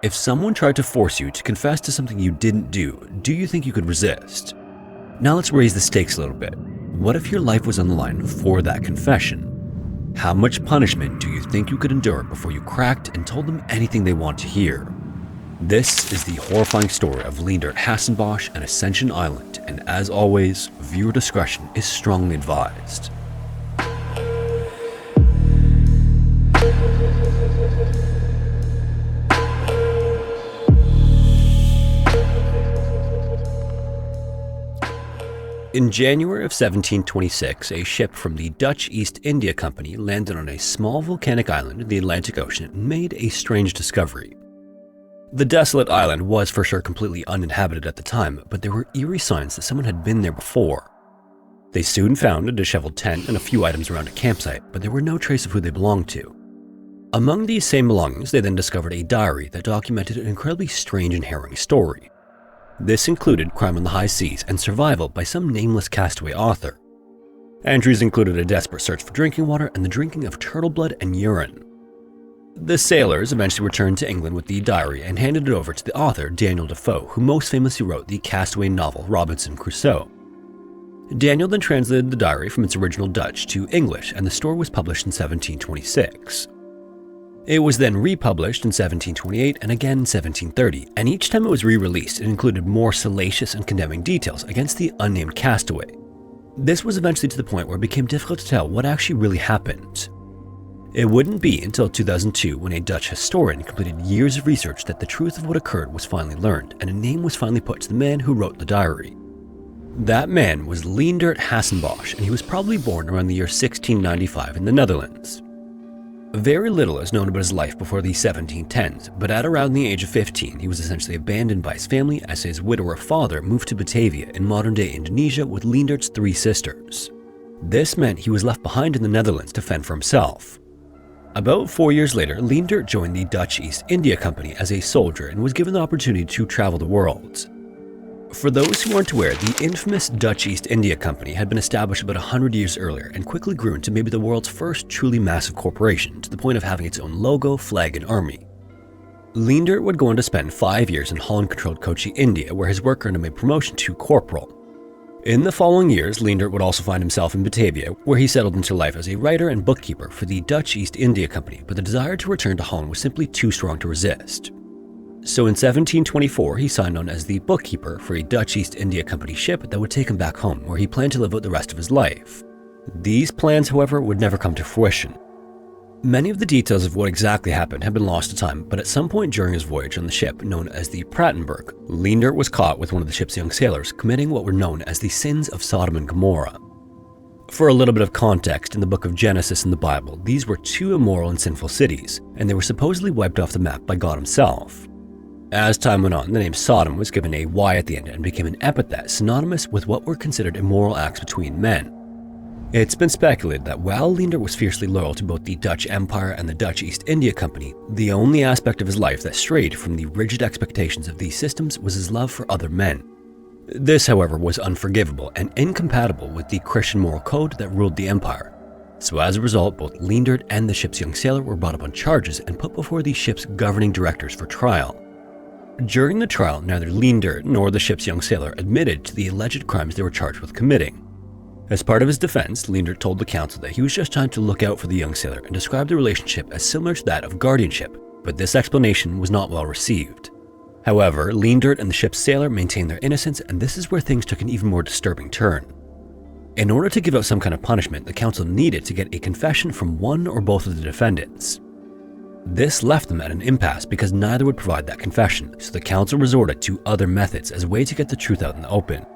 If someone tried to force you to confess to something you didn't do you think you could resist? Now let's raise the stakes a little bit. What if your life was on the line for that confession? How much punishment do you think you could endure before you cracked and told them anything they want to hear? This is the horrifying story of Leendert Hasenbosch and Ascension Island, and as always, viewer discretion is strongly advised. In January of 1726, a ship from the Dutch East India Company landed on a small volcanic island in the Atlantic Ocean and made a strange discovery. The desolate island was for sure completely uninhabited at the time, but there were eerie signs that someone had been there before. They soon found a disheveled tent and a few items around a campsite, but there were no trace of who they belonged to. Among these same belongings, they then discovered a diary that documented an incredibly strange and harrowing story. This included crime on the high seas and survival by some nameless castaway author. Entries included a desperate search for drinking water and the drinking of turtle blood and urine. The sailors eventually returned to England with the diary and handed it over to the author Daniel Defoe, who most famously wrote the castaway novel Robinson Crusoe. Daniel then translated the diary from its original Dutch to English, and the story was published in 1726. It was then republished in 1728 and again in 1730, and each time it was re-released, it included more salacious and condemning details against the unnamed castaway. This was eventually to the point where it became difficult to tell what actually really happened. It wouldn't be until 2002 when a Dutch historian completed years of research that the truth of what occurred was finally learned, and a name was finally put to the man who wrote the diary. That man was Leendert Hasenbosch, and he was probably born around the year 1695 in the Netherlands. Very little is known about his life before the 1710s, but at around the age of 15, he was essentially abandoned by his family as his widower father moved to Batavia in modern-day Indonesia with Leendert's 3 sisters. This meant he was left behind in the Netherlands to fend for himself. About 4 years later, Leendert joined the Dutch East India Company as a soldier and was given the opportunity to travel the world. For those who aren't aware, the infamous Dutch East India Company had been established about 100 years earlier and quickly grew into maybe the world's first truly massive corporation, to the point of having its own logo, flag, and army. Leendert would go on to spend 5 years in Holland-controlled Kochi, India, where his work earned him a promotion to corporal. In the following years, Leendert would also find himself in Batavia, where he settled into life as a writer and bookkeeper for the Dutch East India Company, but the desire to return to Holland was simply too strong to resist. So in 1724, he signed on as the bookkeeper for a Dutch East India Company ship that would take him back home, where he planned to live out the rest of his life. These plans, however, would never come to fruition. Many of the details of what exactly happened have been lost to time, but at some point during his voyage on the ship, known as the Prattenberg, Leendert was caught with one of the ship's young sailors committing what were known as the sins of Sodom and Gomorrah. For a little bit of context, in the book of Genesis in the Bible, these were 2 immoral and sinful cities, and they were supposedly wiped off the map by God himself. As time went on, the name Sodom was given a Y at the end and became an epithet synonymous with what were considered immoral acts between men. It's been speculated that while Leendert was fiercely loyal to both the Dutch Empire and the Dutch East India Company, the only aspect of his life that strayed from the rigid expectations of these systems was his love for other men. This, however, was unforgivable and incompatible with the Christian moral code that ruled the empire. So as a result, both Leendert and the ship's young sailor were brought up on charges and put before the ship's governing directors for trial. During the trial, neither Leendert nor the ship's young sailor admitted to the alleged crimes they were charged with committing. As part of his defense, Leendert told the council that he was just trying to look out for the young sailor and described the relationship as similar to that of guardianship, but this explanation was not well received. However, Leendert and the ship's sailor maintained their innocence, and this is where things took an even more disturbing turn. In order to give out some kind of punishment, the council needed to get a confession from one or both of the defendants. This left them at an impasse because neither would provide that confession, so the council resorted to other methods as a way to get the truth out in the open.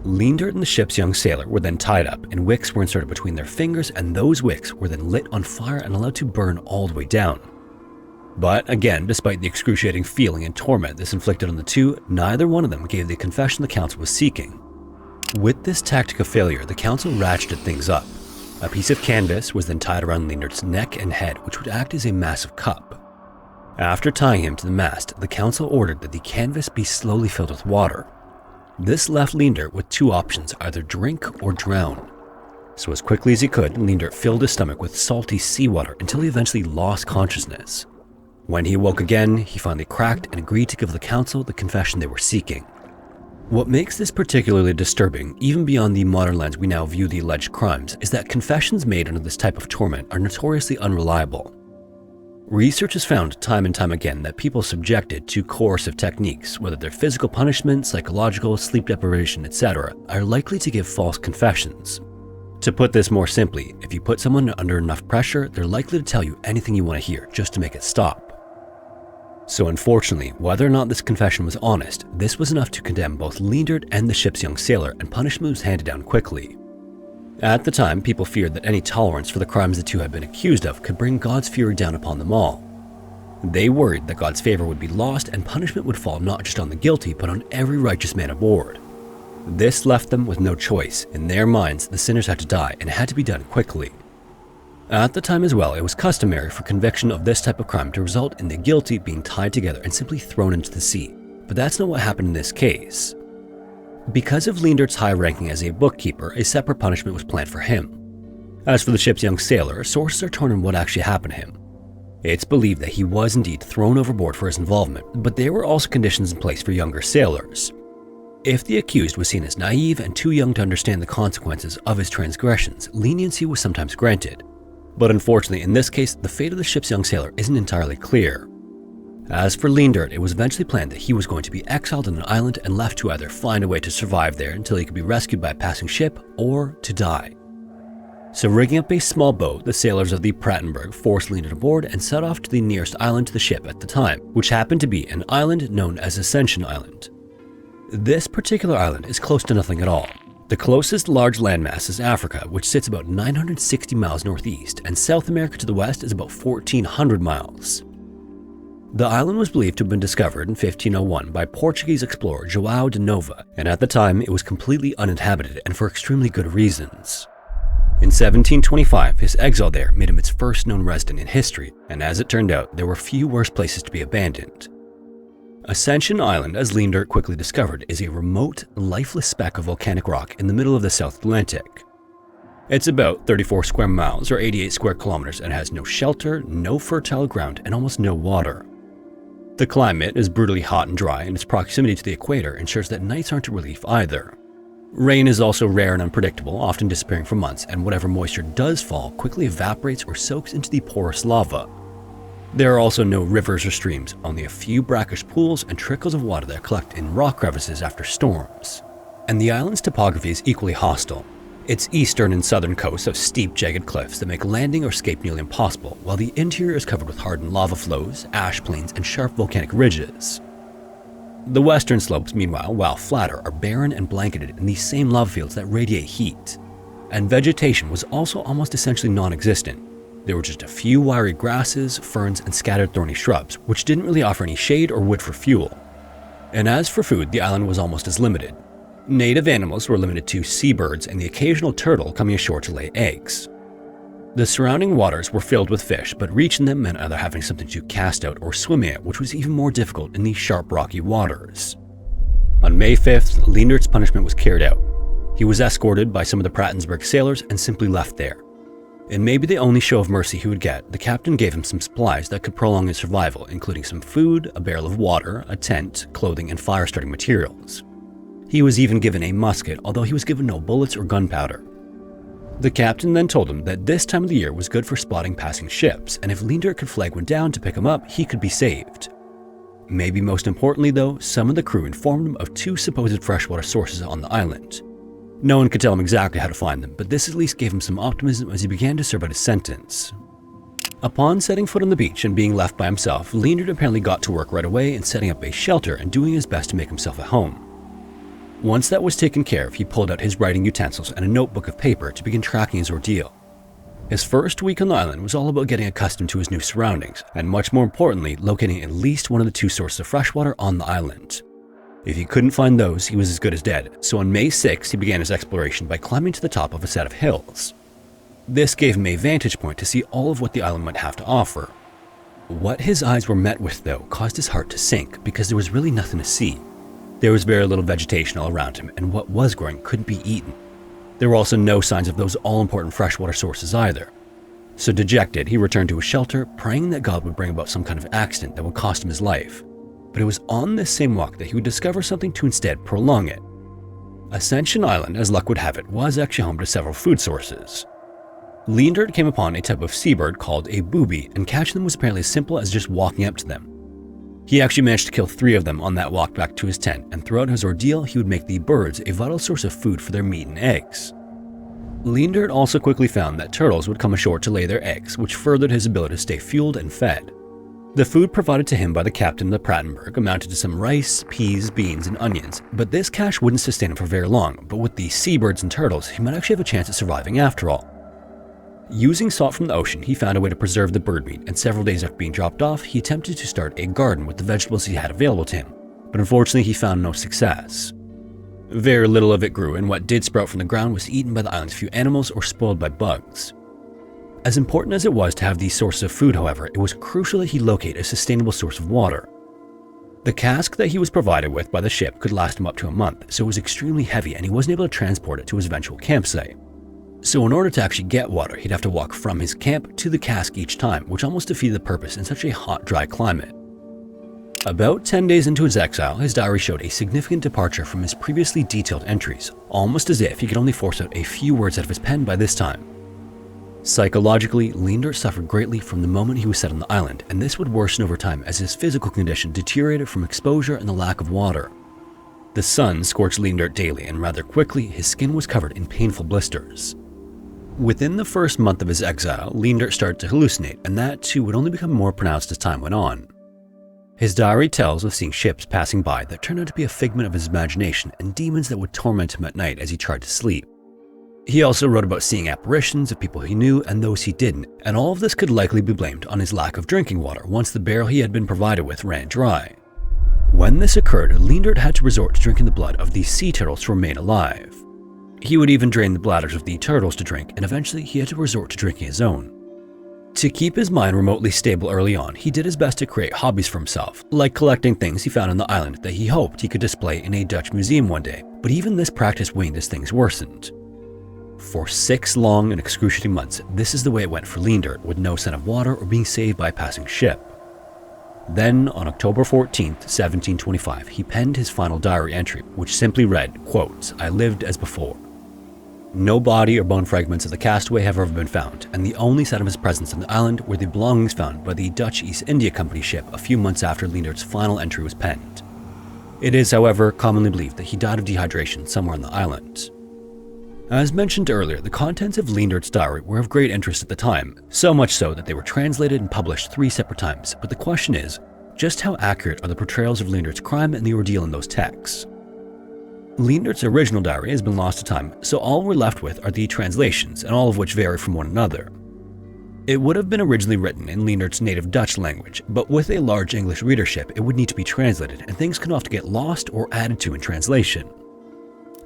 Leendert and the ship's young sailor were then tied up, and wicks were inserted between their fingers, and those wicks were then lit on fire and allowed to burn all the way down. But again, despite the excruciating feeling and torment this inflicted on the two, neither one of them gave the confession the council was seeking. With this tactic of failure, the council ratcheted things up. A piece of canvas was then tied around Leendert's neck and head, which would act as a massive cup. After tying him to the mast, the council ordered that the canvas be slowly filled with water. This left Leendert with 2 options, either drink or drown. So as quickly as he could, Leendert filled his stomach with salty seawater until he eventually lost consciousness. When he awoke again, he finally cracked and agreed to give the council the confession they were seeking. What makes this particularly disturbing, even beyond the modern lens we now view the alleged crimes, is that confessions made under this type of torment are notoriously unreliable. Research has found time and time again that people subjected to coercive techniques, whether they're physical punishment, psychological, sleep deprivation, etc., are likely to give false confessions. To put this more simply, if you put someone under enough pressure, they're likely to tell you anything you want to hear just to make it stop. So unfortunately, whether or not this confession was honest, this was enough to condemn both Leendert and the ship's young sailor, and punishment was handed down quickly. At the time, people feared that any tolerance for the crimes the two had been accused of could bring God's fury down upon them all. They worried that God's favor would be lost and punishment would fall not just on the guilty, but on every righteous man aboard. This left them with no choice. In their minds, the sinners had to die, and it had to be done quickly. At the time as well, it was customary for conviction of this type of crime to result in the guilty being tied together and simply thrown into the sea. But that's not what happened in this case. Because of Leendert's high ranking as a bookkeeper, a separate punishment was planned for him. As for the ship's young sailor, sources are torn on what actually happened to him. It's believed that he was indeed thrown overboard for his involvement, but there were also conditions in place for younger sailors. If the accused was seen as naive and too young to understand the consequences of his transgressions, leniency was sometimes granted. But unfortunately, in this case, the fate of the ship's young sailor isn't entirely clear. As for Leendert, it was eventually planned that he was going to be exiled on an island and left to either find a way to survive there until he could be rescued by a passing ship, or to die. So rigging up a small boat, the sailors of the Prattenberg forced Leendert aboard and set off to the nearest island to the ship at the time, which happened to be an island known as Ascension Island. This particular island is close to nothing at all. The closest large landmass is Africa, which sits about 960 miles northeast, and South America to the west is about 1,400 miles. The island was believed to have been discovered in 1501 by Portuguese explorer João de Nova, and at the time it was completely uninhabited and for extremely good reasons. In 1725, his exile there made him its first known resident in history, and as it turned out, there were few worse places to be abandoned. Ascension Island, as Leendert quickly discovered, is a remote, lifeless speck of volcanic rock in the middle of the South Atlantic. It's about 34 square miles or 88 square kilometers and has no shelter, no fertile ground, and almost no water. The climate is brutally hot and dry, and its proximity to the equator ensures that nights aren't a relief either. Rain is also rare and unpredictable, often disappearing for months, and whatever moisture does fall quickly evaporates or soaks into the porous lava. There are also no rivers or streams, only a few brackish pools and trickles of water that collect in rock crevices after storms. And the island's topography is equally hostile. Its eastern and southern coasts have steep, jagged cliffs that make landing or escape nearly impossible, while the interior is covered with hardened lava flows, ash plains, and sharp volcanic ridges. The western slopes, meanwhile, while flatter, are barren and blanketed in these same lava fields that radiate heat. And vegetation was also almost essentially non-existent. There were just a few wiry grasses, ferns, and scattered thorny shrubs, which didn't really offer any shade or wood for fuel. And as for food, the island was almost as limited. Native animals were limited to seabirds and the occasional turtle coming ashore to lay eggs. The surrounding waters were filled with fish, but reaching them meant either having something to cast out or swim in, which was even more difficult in these sharp, rocky waters. On May 5th, Leendert's punishment was carried out. He was escorted by some of the Prattenberg sailors and simply left there. In maybe the only show of mercy he would get, the captain gave him some supplies that could prolong his survival, including some food, a barrel of water, a tent, clothing, and fire-starting materials. He was even given a musket, although he was given no bullets or gunpowder. The captain then told him that this time of the year was good for spotting passing ships, and if Leendert could flag one down to pick him up, he could be saved. Maybe most importantly though, some of the crew informed him of two supposed freshwater sources on the island. No one could tell him exactly how to find them, but this at least gave him some optimism as he began to serve out his sentence. Upon setting foot on the beach and being left by himself, Leendert apparently got to work right away in setting up a shelter and doing his best to make himself at home. Once that was taken care of, he pulled out his writing utensils and a notebook of paper to begin tracking his ordeal. His first week on the island was all about getting accustomed to his new surroundings, and much more importantly, locating at least one of the two sources of freshwater on the island. If he couldn't find those, he was as good as dead, so on May 6th he began his exploration by climbing to the top of a set of hills. This gave him a vantage point to see all of what the island might have to offer. What his eyes were met with, though, caused his heart to sink because there was really nothing to see. There was very little vegetation all around him, and what was growing couldn't be eaten. There were also no signs of those all-important freshwater sources either. So dejected, he returned to his shelter, praying that God would bring about some kind of accident that would cost him his life. But it was on this same walk that he would discover something to instead prolong it. Ascension Island, as luck would have it, was actually home to several food sources. Leendert came upon a type of seabird called a booby, and catching them was apparently as simple as just walking up to them. He actually managed to kill 3 of them on that walk back to his tent, and throughout his ordeal, he would make the birds a vital source of food for their meat and eggs. Leendert also quickly found that turtles would come ashore to lay their eggs, which furthered his ability to stay fueled and fed. The food provided to him by the captain of the Prattenberg amounted to some rice, peas, beans, and onions, but this cache wouldn't sustain him for very long, but with the seabirds and turtles, he might actually have a chance at surviving after all. Using salt from the ocean, he found a way to preserve the bird meat, and several days after being dropped off, he attempted to start a garden with the vegetables he had available to him, but unfortunately he found no success. Very little of it grew, and what did sprout from the ground was eaten by the island's few animals or spoiled by bugs. As important as it was to have these sources of food, however, it was crucial that he locate a sustainable source of water. The cask that he was provided with by the ship could last him up to a month, so it was extremely heavy and he wasn't able to transport it to his eventual campsite. So in order to actually get water, he'd have to walk from his camp to the cask each time, which almost defeated the purpose in such a hot, dry climate. About 10 days into his exile, his diary showed a significant departure from his previously detailed entries, almost as if he could only force out a few words out of his pen by this time. Psychologically, Leendert suffered greatly from the moment he was set on the island, and this would worsen over time as his physical condition deteriorated from exposure and the lack of water. The sun scorched Leendert daily, and rather quickly, his skin was covered in painful blisters. Within the first month of his exile, Leendert started to hallucinate, and that too would only become more pronounced as time went on. His diary tells of seeing ships passing by that turned out to be a figment of his imagination and demons that would torment him at night as he tried to sleep. He also wrote about seeing apparitions of people he knew and those he didn't, and all of this could likely be blamed on his lack of drinking water once the barrel he had been provided with ran dry. When this occurred, Leendert had to resort to drinking the blood of these sea turtles to remain alive. He would even drain the bladders of the turtles to drink, and eventually he had to resort to drinking his own. To keep his mind remotely stable early on, he did his best to create hobbies for himself, like collecting things he found on the island that he hoped he could display in a Dutch museum one day, but even this practice waned as things worsened. For 6 long and excruciating months, this is the way it went for Leendert, with no sign of water or being saved by a passing ship. Then, on October 14th, 1725, he penned his final diary entry, which simply read, quote, "I lived as before." No body or bone fragments of the castaway have ever been found, and the only sign of his presence on the island were the belongings found by the Dutch East India Company ship a few months after Leendert's final entry was penned. It is, however, commonly believed that he died of dehydration somewhere on the island. As mentioned earlier, the contents of Leendert's diary were of great interest at the time, so much so that they were translated and published 3 separate times, but the question is, just how accurate are the portrayals of Leendert's crime and the ordeal in those texts? Leendert's original diary has been lost to time, so all we're left with are the translations, and all of which vary from one another. It would have been originally written in Leendert's native Dutch language, but with a large English readership, it would need to be translated, and things can often get lost or added to in translation.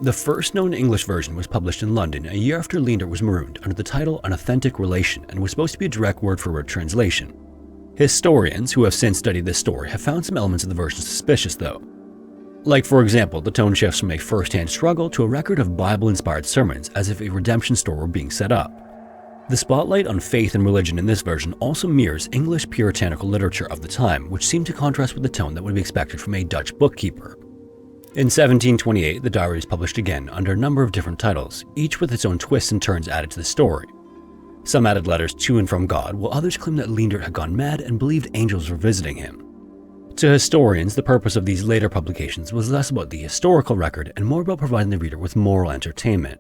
The first known English version was published in London a year after Leendert was marooned under the title An Authentic Relation, and was supposed to be a direct word-for-word translation. Historians who have since studied this story have found some elements of the version suspicious though. Like, for example, the tone shifts from a first-hand struggle to a record of Bible-inspired sermons as if a redemption story were being set up. The spotlight on faith and religion in this version also mirrors English puritanical literature of the time, which seemed to contrast with the tone that would be expected from a Dutch bookkeeper. In 1728, the diary was published again under a number of different titles, each with its own twists and turns added to the story. Some added letters to and from God, while others claimed that Leendert had gone mad and believed angels were visiting him. To historians, the purpose of these later publications was less about the historical record and more about providing the reader with moral entertainment.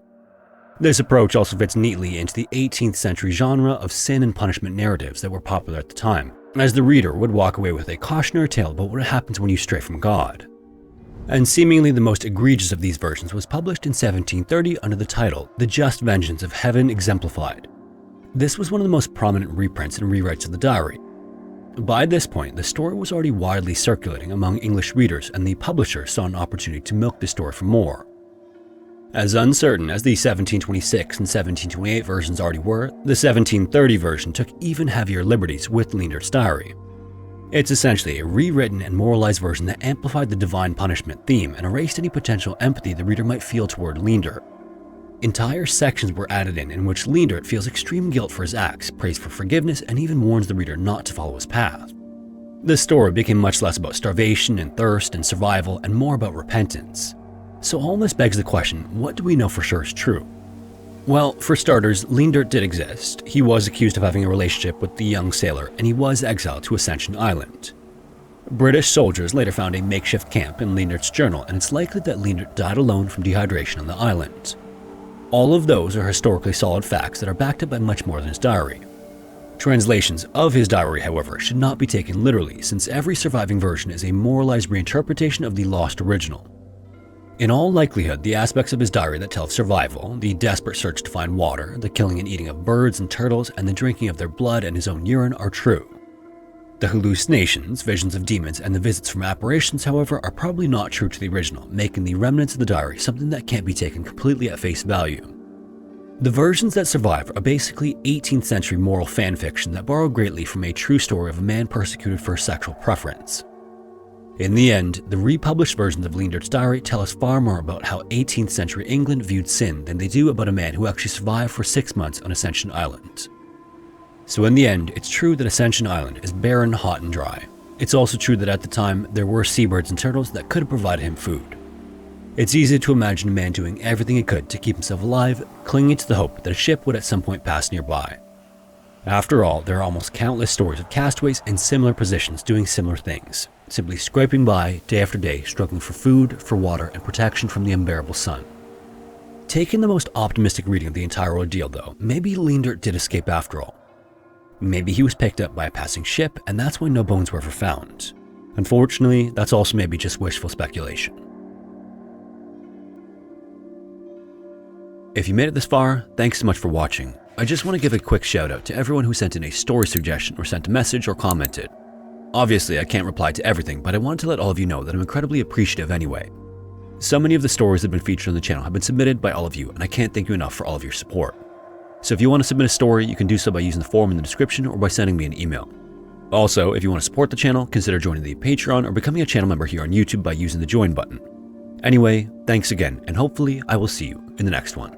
This approach also fits neatly into the 18th century genre of sin and punishment narratives that were popular at the time, as the reader would walk away with a cautionary tale about what happens when you stray from God. And seemingly the most egregious of these versions was published in 1730 under the title The Just Vengeance of Heaven Exemplified. This was one of the most prominent reprints and rewrites of the diary. By this point, the story was already widely circulating among English readers, and the publisher saw an opportunity to milk the story for more. As uncertain as the 1726 and 1728 versions already were, the 1730 version took even heavier liberties with Leendert's diary. It's essentially a rewritten and moralized version that amplified the divine punishment theme and erased any potential empathy the reader might feel toward Leendert. Entire sections were added in which Leendert feels extreme guilt for his acts, prays for forgiveness, and even warns the reader not to follow his path. The story became much less about starvation and thirst and survival and more about repentance. So all this begs the question, what do we know for sure is true? Well, for starters, Leendert did exist. He was accused of having a relationship with the young sailor, and he was exiled to Ascension Island. British soldiers later found a makeshift camp in Leendert's journal, and it's likely that Leendert died alone from dehydration on the island. All of those are historically solid facts that are backed up by much more than his diary. Translations of his diary, however, should not be taken literally, since every surviving version is a moralized reinterpretation of the lost original. In all likelihood, the aspects of his diary that tell of survival, the desperate search to find water, the killing and eating of birds and turtles, and the drinking of their blood and his own urine are true. The hallucinations, visions of demons, and the visits from apparitions, however, are probably not true to the original, making the remnants of the diary something that can't be taken completely at face value. The versions that survive are basically 18th century moral fanfiction that borrow greatly from a true story of a man persecuted for his sexual preference. In the end, the republished versions of Leendert's diary tell us far more about how 18th century England viewed sin than they do about a man who actually survived for 6 months on Ascension Island. So in the end, it's true that Ascension Island is barren, hot, and dry. It's also true that at the time, there were seabirds and turtles that could have provided him food. It's easy to imagine a man doing everything he could to keep himself alive, clinging to the hope that a ship would at some point pass nearby. After all, there are almost countless stories of castaways in similar positions doing similar things, simply scraping by day after day, struggling for food, for water, and protection from the unbearable sun. Taking the most optimistic reading of the entire ordeal though, maybe Leendert did escape after all. Maybe he was picked up by a passing ship, and that's why no bones were ever found. Unfortunately, that's also maybe just wishful speculation. If you made it this far, thanks so much for watching. I just want to give a quick shout out to everyone who sent in a story suggestion or sent a message or commented. Obviously, I can't reply to everything, but I wanted to let all of you know that I'm incredibly appreciative anyway. So many of the stories that have been featured on the channel have been submitted by all of you, and I can't thank you enough for all of your support. So if you want to submit a story, you can do so by using the form in the description or by sending me an email. Also, if you want to support the channel, consider joining the Patreon or becoming a channel member here on YouTube by using the join button. Anyway, thanks again, and hopefully I will see you in the next one.